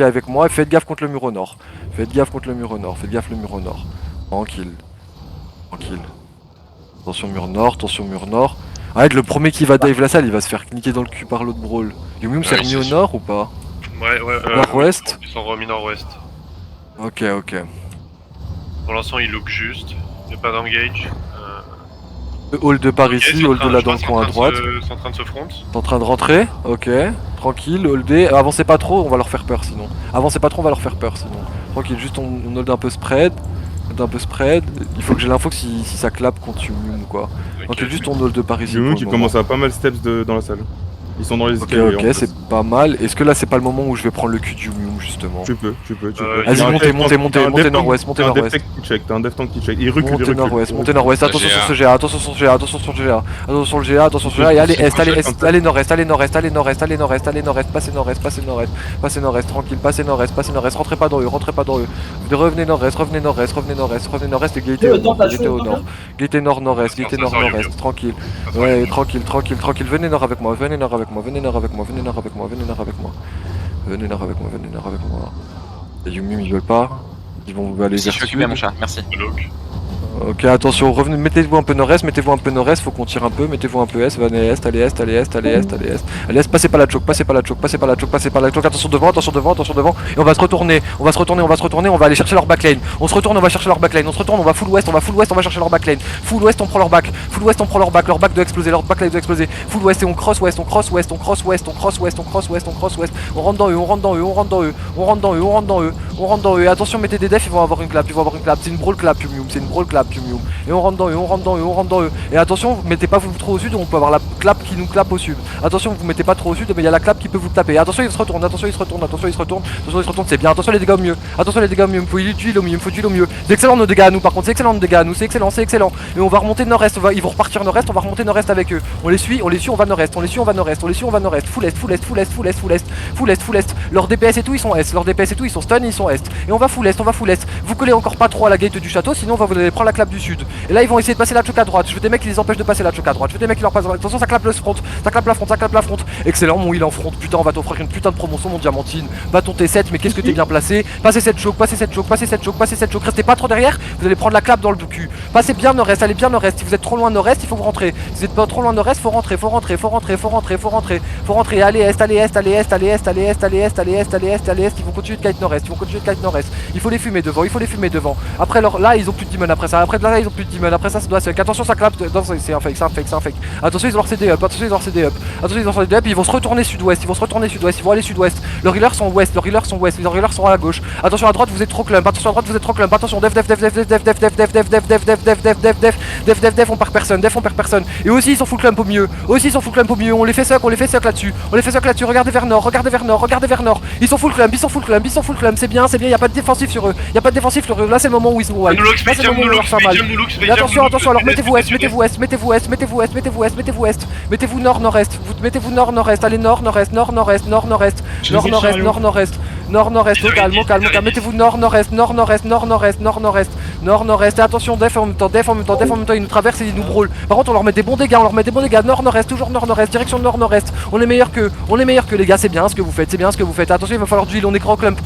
avec moi, faites gaffe contre le mur au nord. Faites gaffe contre le mur au nord, faites gaffe le mur au nord. Tranquille. Tranquille. Attention mur nord, attention mur nord. Arrête, le premier qui va dive la salle, il va se faire niquer dans le cul par l'autre brawl. Yumium s'est remis au nord ou pas? Ouais, Nord-ouest. Ils sont remis nord-ouest. Ok, ok. Pour l'instant, ils look juste. Il n'y a pas d'engage. Le hall de par ici, hall de là dans le coin à droite. Ils sont en train de se front. T'es en train de rentrer? Ok. Tranquille, holdé. Avancez pas trop, on va leur faire peur sinon. Avancez pas trop, on va leur faire peur sinon. Tranquille, juste on hold un peu spread. Hold un peu spread. Il faut que j'ai l'info que si ça clappe contre Yumium quoi. Tranquille, juste on hold de par ici. Yumium qui commence à pas mal steps dans la salle. Ils sont dans les escaliers. Ok, c'est pas mal. Est-ce que là c'est pas le moment où je vais prendre le cul de Yumium justement? Tu peux. Vas-y, montez nord-ouest, montez nord-ouest. T'as un dev tank qui check, il recule, Montez nord-ouest, attention sur ce GA, attention sur le GA, attention sur le GA, attention sur le GA, attention sur le GA, et allez est, allez nord-est, allez nord-est, allez nord-est, allez nord-est, allez nord-est, passez nord-est, tranquille, passez nord-est, rentrez pas dans eux, revenez nord-est, et gatez au nord, gatez nord-nord-est, tranquille, ouais, tranquille, venez nord avec moi, venez nord avec moi. Les Yumium ils veulent pas, ils vont aller vers Si je suis occupé à mon chat, merci. Ok, attention, revenez, mettez-vous un peu nord-est, faut qu'on tire un peu, mettez-vous un peu est, allez est, passez pas la choke, attention devant, et on va se retourner, on va aller chercher leur backline, on se retourne, on va full ouest, on va chercher leur backline, full ouest, on prend leur back, leur backline doit exploser, full ouest et on cross ouest, on rentre dans eux, attention, mettez des defs, ils vont avoir une clap, c'est une brawl clap, Yumium. Et on rentre dans eux, Et attention, mettez pas vous trop au sud, on peut avoir la clap qui nous clap au sud. Attention, vous mettez pas trop au sud, mais il y a la clap qui peut vous taper. Attention, il se retourne, c'est bien. Attention les dégâts au mieux, faut duel au mieux. C'est excellent nos dégâts à nous, par contre, c'est excellent. Et on va remonter nord-est, ils vont repartir nord-est, on va remonter nord-est avec eux. On les suit, on va nord-est. Full est. Leurs DPS et tout, ils sont stun, ils sont est. Et on va full est. Vous collez encore pas trop à la gate du château, sinon vous allez prendre la clap du sud. Et là ils vont essayer de passer la choke à droite. Je veux des mecs qui les empêchent de passer la choke à droite. Attention, ça clappe le front. Excellent, mon heal en front. Putain, on va t'offrir une putain de promotion, mon diamantine. Bâton T7, mais qu'est-ce que t'es bien placé. Passez cette choke. Restez pas trop derrière. Vous allez prendre la clap dans le cul. Passez bien nord-est, allez bien nord-est. Si vous êtes trop loin nord-est, il faut vous rentrer. Si vous êtes pas trop loin nord-est, faut rentrer. Allez est. Ils vont continuer de kite nord-est. Il faut les fumer devant. Après là, ils ont plus de demon après ça. Après ça doit se. Attention, ça clap. C'est un fake. Attention, ils ont leur CD up. Ils vont se retourner sud-ouest. Ils vont aller sud-ouest. Leurs healers sont ouest. Leurs healers sont à la gauche. Attention à droite, vous êtes trop clump. Attention, def. On perd personne. Et aussi, ils sont full clump au milieu. On les fait suck là-dessus. Regardez vers nord. Ils sont full clump. C'est bien. Y a pas de défensif sur eux. Là, c'est le moment où ils sont wild. Là, c'est le moment où ils leur font mal. Et attention, alors mettez-vous est. Mettez-vous nord-nord-est. Allez nord-nord-est. Calme. Mettez-vous nord-nord-est. Et attention, def en même temps, ils nous traversent et ils nous brawl. Par contre, on leur met des bons dégâts, nord-nord-est, toujours nord-nord-est, direction nord-nord-est. On est meilleur que les gars, c'est bien ce que vous faites. Attention, il va falloir duel, on est grand clump.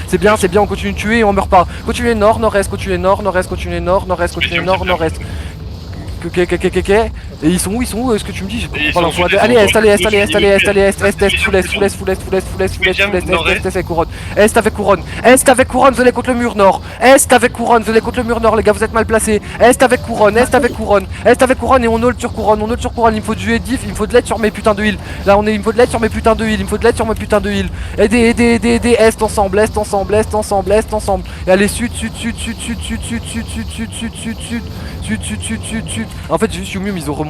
C'est bien, on continue de tuer et on meurt pas. Continuez nord-nord-est. Et ils sont où? Est-ce que tu me dis? Allez est, Est avec couronne, vous allez contre le mur nord. Les gars, vous êtes mal placés. Est avec couronne, et on hold sur couronne. Il me faut du diff, il me faut de l'aide sur mes putains de heal. Là, il me faut de l'aide sur mes putains de heal. Aidez, est ensemble. Et allez sud. En fait, juste Yumium, ils ont remonté